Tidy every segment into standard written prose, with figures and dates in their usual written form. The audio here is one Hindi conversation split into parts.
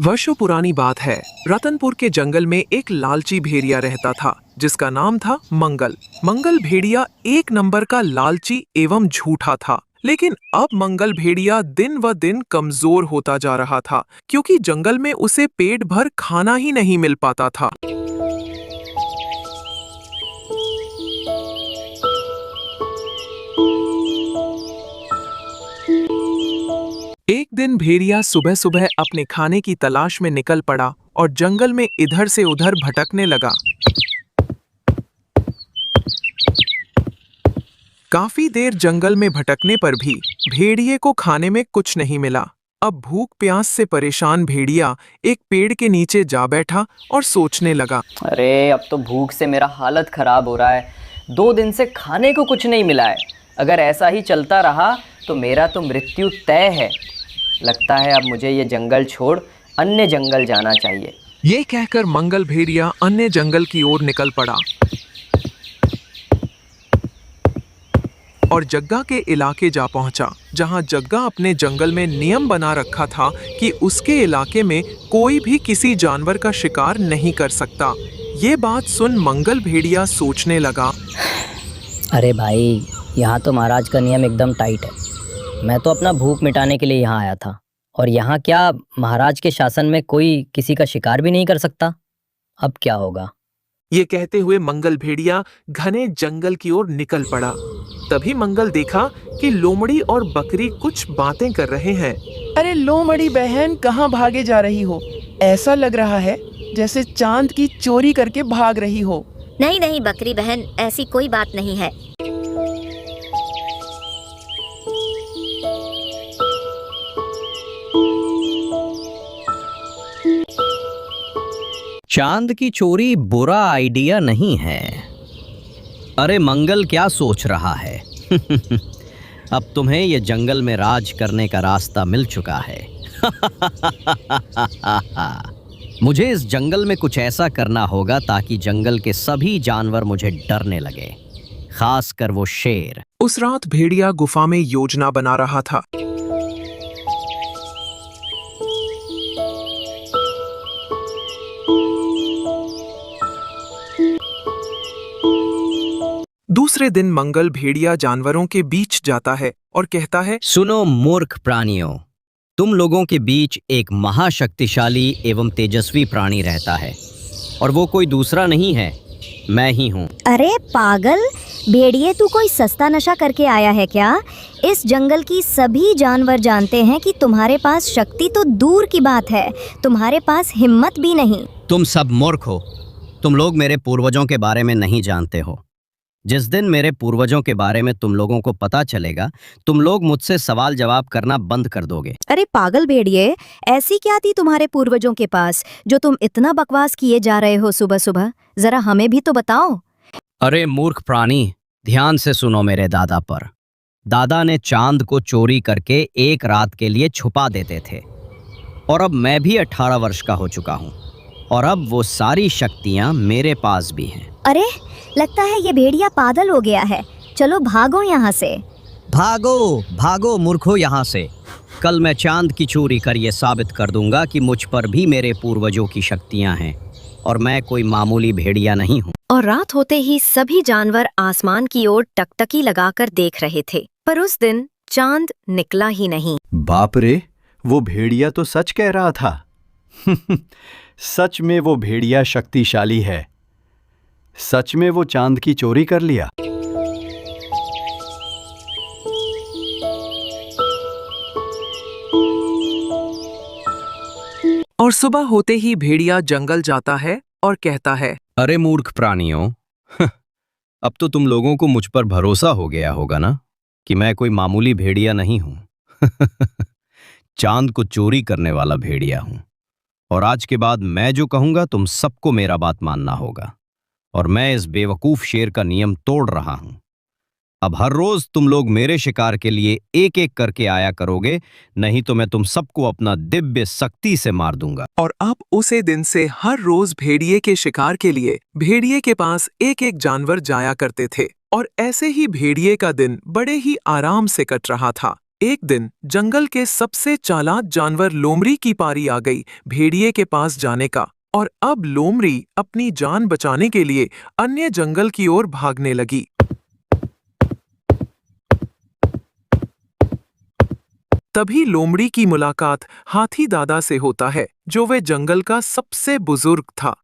वर्षों पुरानी बात है। रतनपुर के जंगल में एक लालची भेड़िया रहता था जिसका नाम था मंगल। मंगल भेड़िया एक नंबर का लालची एवं झूठा था। लेकिन अब मंगल भेड़िया दिन व दिन कमजोर होता जा रहा था क्योंकि जंगल में उसे पेट भर खाना ही नहीं मिल पाता था। एक दिन भेड़िया सुबह सुबह अपने खाने की तलाश में निकल पड़ा और जंगल में इधर से उधर भटकने लगा। काफी देर जंगल में भटकने पर भी भेड़िए को खाने में कुछ नहीं मिला। अब भूख प्यास से परेशान भेड़िया एक पेड़ के नीचे जा बैठा और सोचने लगा। अरे अब तो भूख से मेरा हालत खराब हो रहा है। 2 दिन से खाने को कुछ नहीं मिला है। अगर ऐसा ही चलता रहा तो मेरा तो मृत्यु तय है। लगता है अब मुझे ये जंगल छोड़ अन्य जंगल जाना चाहिए। ये कहकर मंगल भेड़िया अन्य जंगल की ओर निकल पड़ा और जग्गा के इलाके जा पहुंचा, जहां जग्गा अपने जंगल में नियम बना रखा था कि उसके इलाके में कोई भी किसी जानवर का शिकार नहीं कर सकता। ये बात सुन मंगल भेड़िया सोचने लगा। अरे भाई, यहाँ तो महाराज का नियम एकदम टाइट है। मैं तो अपना भूख मिटाने के लिए यहाँ आया था, और यहाँ क्या महाराज के शासन में कोई किसी का शिकार भी नहीं कर सकता। अब क्या होगा? ये कहते हुए मंगल भेड़िया घने जंगल की ओर निकल पड़ा। तभी मंगल देखा कि लोमड़ी और बकरी कुछ बातें कर रहे हैं। अरे लोमड़ी बहन, कहाँ भागे जा रही हो? ऐसा लग रहा है जैसे चांद की चोरी करके भाग रही हो। नहीं नहीं बकरी बहन, ऐसी कोई बात नहीं है। चांद की चोरी बुरा आइडिया नहीं है। अरे मंगल क्या सोच रहा है? अब तुम्हें ये जंगल में राज करने का रास्ता मिल चुका है। मुझे इस जंगल में कुछ ऐसा करना होगा ताकि जंगल के सभी जानवर मुझे डरने लगे, खासकर वो शेर। उस रात भेड़िया गुफा में योजना बना रहा था। दूसरे दिन मंगल भेड़िया जानवरों के बीच जाता है और कहता है, सुनो मूर्ख प्राणियों, तुम लोगों के बीच एक महाशक्तिशाली एवं तेजस्वी प्राणी रहता है, और वो कोई दूसरा नहीं है, मैं ही हूँ। अरे पागल भेड़िए, तू कोई सस्ता नशा करके आया है क्या? इस जंगल की सभी जानवर जानते हैं कि तुम्हारे पास शक्ति तो दूर की बात है, तुम्हारे पास हिम्मत भी नहीं। तुम सब मूर्ख हो। तुम लोग मेरे पूर्वजों के बारे में नहीं जानते हो। जिस दिन मेरे पूर्वजों के बारे में तुम लोगों को पता चलेगा, तुम लोग मुझसे सवाल जवाब करना बंद कर दोगे। अरे पागल भेड़िए, ऐसी क्या थी तुम्हारे पूर्वजों के पास जो तुम इतना बकवास किए जा रहे हो सुबह सुबह? जरा हमें भी तो बताओ। अरे मूर्ख प्राणी, ध्यान से सुनो मेरे दादा पर। दादा ने चांद को चोरी करके एक रात के लिए छुपा देते थे, और अब मैं भी 18 वर्ष का हो चुका हूँ, और अब वो सारी शक्तियाँ मेरे पास भी हैं। अरे लगता है ये भेड़िया पागल हो गया है। चलो भागो यहाँ से। भागो भागो मूर्खो यहाँ से। कल मैं चांद की चोरी कर ये साबित कर दूंगा कि मुझ पर भी मेरे पूर्वजों की शक्तियाँ हैं, और मैं कोई मामूली भेड़िया नहीं हूँ। और रात होते ही सभी जानवर आसमान की ओर टकटकी लगाकर देख रहे थे, पर उस दिन चांद निकला ही नहीं। बाप रे, वो भेड़िया तो सच कह रहा था। सच में वो भेड़िया शक्तिशाली है। सच में वो चांद की चोरी कर लिया। और सुबह होते ही भेड़िया जंगल जाता है और कहता है, अरे मूर्ख प्राणियों, अब तो तुम लोगों को मुझ पर भरोसा हो गया होगा ना कि मैं कोई मामूली भेड़िया नहीं हूं। चांद को चोरी करने वाला भेड़िया हूं, और आज के बाद मैं जो कहूंगा तुम सबको मेरा बात मानना होगा, और मैं इस बेवकूफ शेर का नियम तोड़ रहा हूं। अब हर रोज तुम लोग मेरे शिकार के लिए एक एक करके आया करोगे, नहीं तो मैं तुम सबको अपना दिव्य शक्ति से मार दूंगा। और अब उसे दिन से हर रोज भेड़िए के शिकार के लिए भेड़िए के पास एक एक जानवर जाया करते थे, और ऐसे ही भेड़िए का दिन बड़े ही आराम से कट रहा था। एक दिन जंगल के सबसे चालाक जानवर लोमड़ी की पारी आ गई भेड़िए के पास जाने का, और अब लोमड़ी अपनी जान बचाने के लिए अन्य जंगल की ओर भागने लगी। तभी लोमड़ी की मुलाकात हाथी दादा से होता है, जो वे जंगल का सबसे बुजुर्ग था।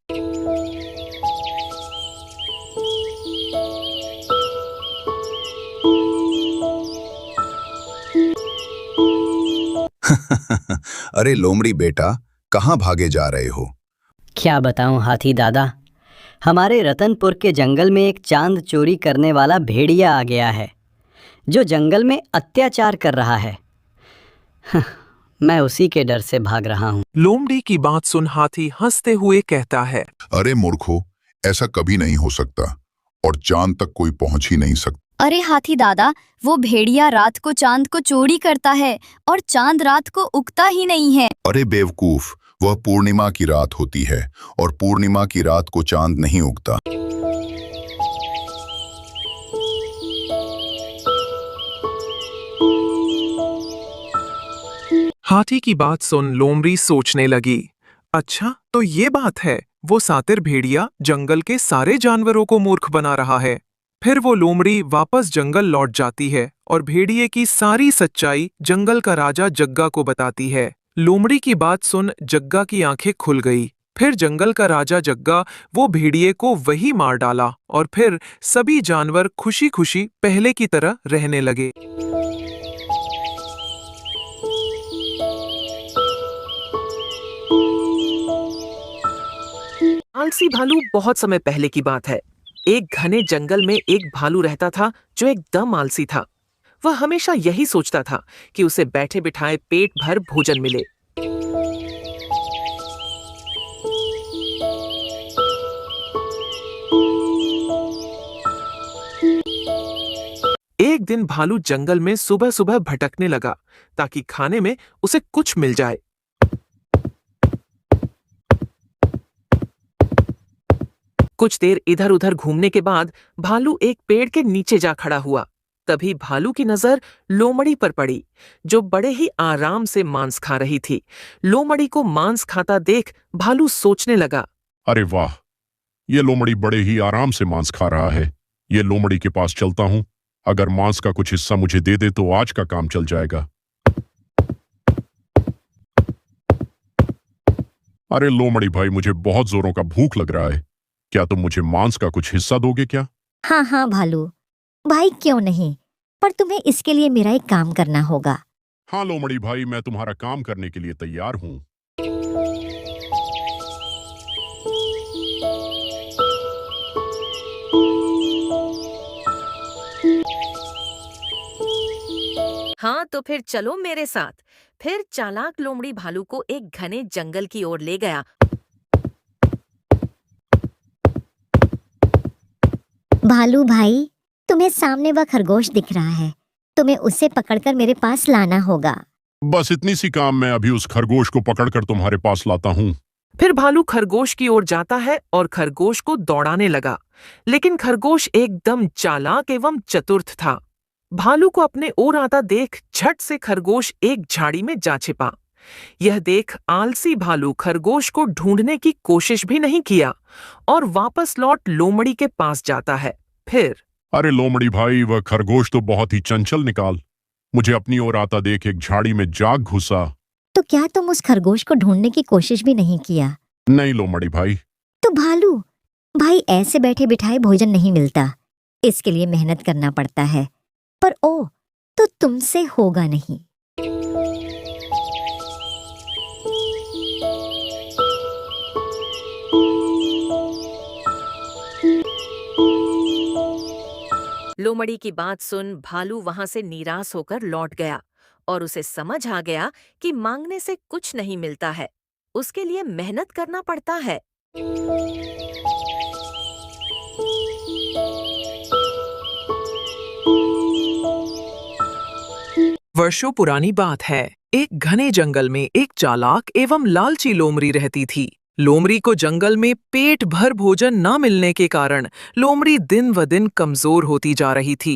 अरे लोमड़ी बेटा, कहाँ भागे जा रहे हो? क्या बताऊं हाथी दादा, हमारे रतनपुर के जंगल में एक चांद चोरी करने वाला भेड़िया आ गया है, जो जंगल में अत्याचार कर रहा है। मैं उसी के डर से भाग रहा हूँ। लोमड़ी की बात सुन हाथी हंसते हुए कहता है, अरे मूर्खो, ऐसा कभी नहीं हो सकता और चांद तक कोई पहुंच ही नहीं सकता। अरे हाथी दादा, वो भेड़िया रात को चांद को चोरी करता है और चांद रात को उगता ही नहीं है। अरे बेवकूफ, वह पूर्णिमा की रात होती है और पूर्णिमा की रात को चांद नहीं उगता। हाथी की बात सुन लोमड़ी सोचने लगी, अच्छा तो ये बात है, वो सातिर भेड़िया जंगल के सारे जानवरों को मूर्ख बना रहा है। फिर वो लोमड़ी वापस जंगल लौट जाती है और भेड़िए की सारी सच्चाई जंगल का राजा जग्गा को बताती है। लोमड़ी की बात सुन जग्गा की आंखें खुल गई। फिर जंगल का राजा जग्गा वो भेड़िए को वही मार डाला और फिर सभी जानवर खुशी खुशी पहले की तरह रहने लगे। आलसी भालू बहुत समय पहले की बात है। एक घने जंगल में एक भालू रहता था जो एकदम आलसी था। वह हमेशा यही सोचता था कि उसे बैठे बिठाए पेट भर भोजन मिले। एक दिन भालू जंगल में सुबह सुबह भटकने लगा ताकि खाने में उसे कुछ मिल जाए। कुछ देर इधर उधर घूमने के बाद भालू एक पेड़ के नीचे जा खड़ा हुआ। तभी भालू की नजर लोमड़ी पर पड़ी, जो बड़े ही आराम से मांस खा रही थी। लोमड़ी को मांस खाता देख भालू सोचने लगा, अरे वाह, ये लोमड़ी बड़े ही आराम से मांस खा रहा है। ये लोमड़ी के पास चलता हूं, अगर मांस का कुछ हिस्सा मुझे दे दे तो आज का काम चल जाएगा। अरे लोमड़ी भाई, मुझे बहुत जोरों का भूख लग रहा है, क्या तुम मुझे मांस का कुछ हिस्सा दोगे क्या? हाँ हाँ भालू भाई, क्यों नहीं, पर तुम्हें इसके लिए मेरा एक काम करना होगा। हाँ लोमड़ी भाई, मैं तुम्हारा काम करने के लिए तैयार हूं। हाँ तो फिर चलो मेरे साथ। फिर चालाक लोमड़ी भालू को एक घने जंगल की ओर ले गया। भालू भाई, तुम्हें सामने वह खरगोश दिख रहा है, तुम्हें उसे पकड़कर मेरे पास लाना होगा। बस इतनी सी काम, मैं अभी उस खरगोश को पकड़कर तुम्हारे पास लाता हूं। फिर भालू खरगोश की ओर जाता है और खरगोश को दौड़ाने लगा, लेकिन खरगोश एकदम चालाक एवं चतुर्थ था। भालू को अपने ओर आता देख झट से खरगोश एक झाड़ी में जा छिपा। यह देख आलसी भालू खरगोश को ढूंढने की कोशिश भी नहीं किया और वापस लौट लोमड़ी के पास जाता है। फिर अरे लोमड़ी भाई, वह खरगोश तो बहुत ही चंचल निकाल, मुझे अपनी ओर आता देख एक झाड़ी में जाग घुसा। तो क्या तुम उस खरगोश को ढूंढने की कोशिश भी नहीं किया? नहीं लोमड़ी भाई। तो भालू भाई, ऐसे बैठे बिठाए भोजन नहीं मिलता, इसके लिए मेहनत करना पड़ता है। पर ओ, तो तुमसे होगा नहीं। लोमड़ी की बात सुन भालू वहां से निराश होकर लौट गया और उसे समझ आ गया कि मांगने से कुछ नहीं मिलता है, उसके लिए मेहनत करना पड़ता है। वर्षों पुरानी बात है। एक घने जंगल में एक चालाक एवं लालची लोमड़ी रहती थी। लोमड़ी को जंगल में पेट भर भोजन न मिलने के कारण लोमड़ी दिन व दिन कमजोर होती जा रही थी।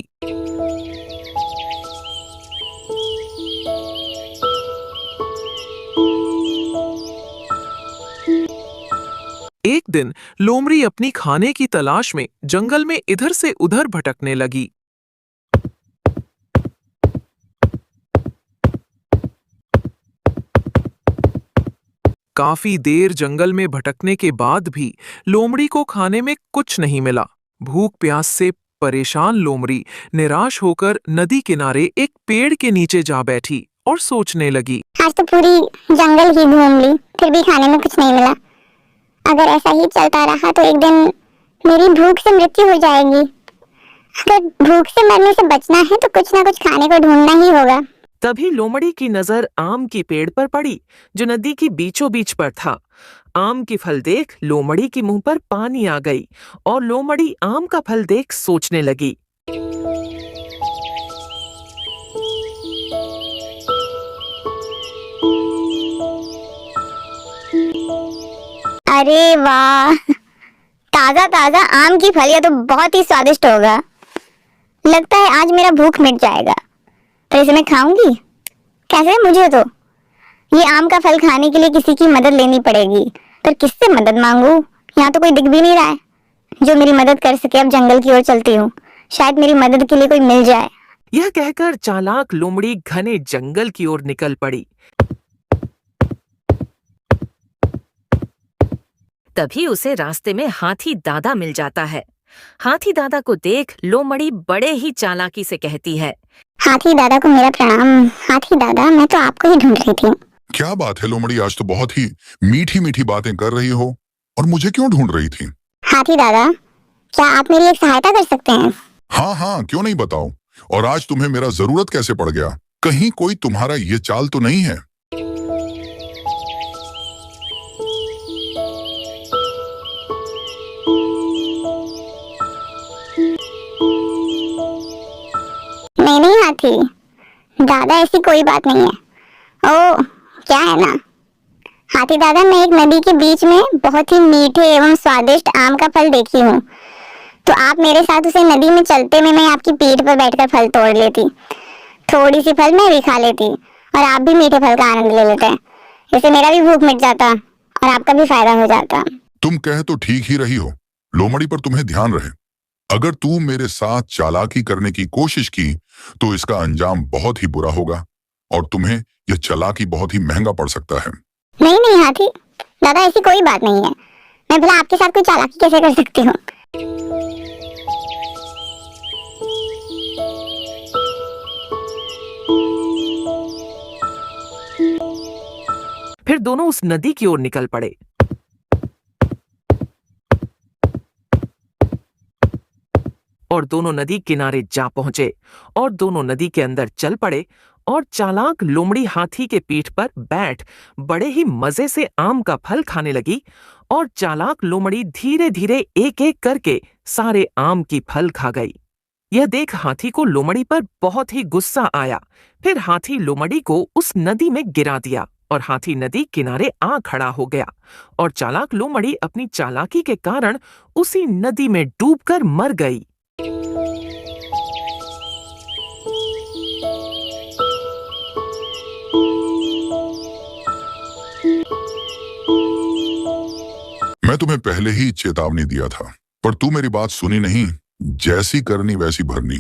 दिन लोमड़ी अपनी खाने की तलाश में जंगल में इधर से उधर भटकने लगी। काफी देर जंगल में भटकने के बाद भी लोमड़ी को खाने में कुछ नहीं मिला। भूख प्यास से परेशान लोमड़ी निराश होकर नदी किनारे एक पेड़ के नीचे जा बैठी और सोचने लगी। आज तो पूरी जंगल ही घूम ली, फिर भी खाने में कुछ नहीं मिला। अगर ऐसा ही चलता रहा तो एक दिन मेरी भूख से मृत्यु हो जाएगी। अगर भूख से मरने से बचना है तो कुछ ना कुछ खाने को ढूंढना ही होगा। तभी लोमड़ी की नजर आम के पेड़ पर पड़ी जो नदी की बीचों बीच पर था। आम की फल देख लोमड़ी के मुंह पर पानी आ गई और लोमड़ी आम का फल देख सोचने लगी। अरे वाह, ताजा ताजा आम की फलियां तो बहुत ही स्वादिष्ट होगा। लगता है आज मेरा भूख मिट जाएगा। तो इसे मैं खाऊंगी कैसे? मुझे तो ये आम का फल खाने के लिए किसी की मदद लेनी पड़ेगी। पर किससे मदद मांगू? यहाँ तो कोई दिख भी नहीं रहा है जो मेरी मदद कर सके। अब जंगल की ओर चलती हूँ, शायद मेरी मदद के लिए कोई मिल जाए। यह कहकर चालाक लोमड़ी घने जंगल की ओर निकल पड़ी। तभी उसे रास्ते में हाथी दादा मिल जाता है। हाथी दादा को देख लोमड़ी बड़े ही चालाकी से कहती है, हाथी दादा को मेरा प्रणाम। हाथी दादा, मैं तो आपको ही ढूंढ रही थी। क्या बात है लोमड़ी, आज तो बहुत ही मीठी मीठी बातें कर रही हो। और मुझे क्यों ढूंढ रही थी? हाथी दादा, क्या आप मेरी एक सहायता कर सकते हैं? हाँ हाँ, क्यों नहीं, बताओ। और आज तुम्हें मेरा जरूरत कैसे पड़ गया? कहीं कोई तुम्हारा ये चाल तो नहीं है? नहीं हाथी दादा, ऐसी कोई बात नहीं है। ओ क्या है ना हाथी दादा, मैं एक नदी के बीच में बहुत ही मीठे एवं स्वादिष्ट आम का फल देखी हूँ। तो आप मेरे साथ उसे नदी में चलते में मैं आपकी पीठ पर बैठकर फल तोड़ लेती। थोड़ी सी फल मैं भी खा लेती और आप भी मीठे फल का आनंद ले लेते। इससे मेरा भी भूख मिट जाता और आपका भी फायदा हो जाता। तुम कह तो ठीक ही रही हो लोमड़ी, पर तुम्हें ध्यान रहे, अगर तू मेरे साथ चालाकी करने की कोशिश की तो इसका अंजाम बहुत ही बुरा होगा और तुम्हें यह चालाकी बहुत ही महंगा पड़ सकता है। नहीं हाथी दादा, ऐसी कोई बात नहीं है। मैं भला आपके साथ कोई चालाकी कैसे कर सकती हूँ? फिर दोनों उस नदी की ओर निकल पड़े। और दोनों नदी किनारे जा पहुंचे और दोनों नदी के अंदर चल पड़े और चालाक लोमड़ी हाथी के पीठ पर बैठ बड़े ही मजे से आम का फल खाने लगी और चालाक लोमड़ी धीरे धीरे एक एक करके सारे आम की फल खा गई। यह देख हाथी को लोमड़ी पर बहुत ही गुस्सा आया। फिर हाथी लोमड़ी को उस नदी में गिरा दिया और हाथी नदी किनारे आ खड़ा हो गया और चालाक लोमड़ी अपनी चालाकी के कारण उसी नदी में डूबकर मर गई। मैं तुम्हें पहले ही चेतावनी दिया था, पर तू मेरी बात सुनी नहीं। जैसी करनी वैसी भरनी।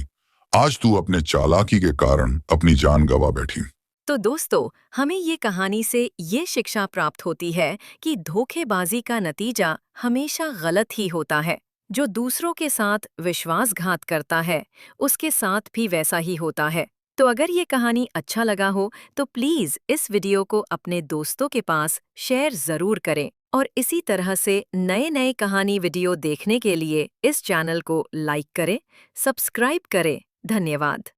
आज तू अपने चालाकी के कारण अपनी जान गंवा बैठी। तो दोस्तों, हमें ये कहानी से ये शिक्षा प्राप्त होती है कि धोखेबाजी का नतीजा हमेशा गलत ही होता है। जो दूसरों के साथ विश्वासघात करता है, उसके साथ भी वैसा ही होता है। तो अगर ये कहानी अच्छा लगा हो तो प्लीज़ इस वीडियो को अपने दोस्तों के पास शेयर ज़रूर करें और इसी तरह से नए नए कहानी वीडियो देखने के लिए इस चैनल को लाइक करें, सब्सक्राइब करें। धन्यवाद।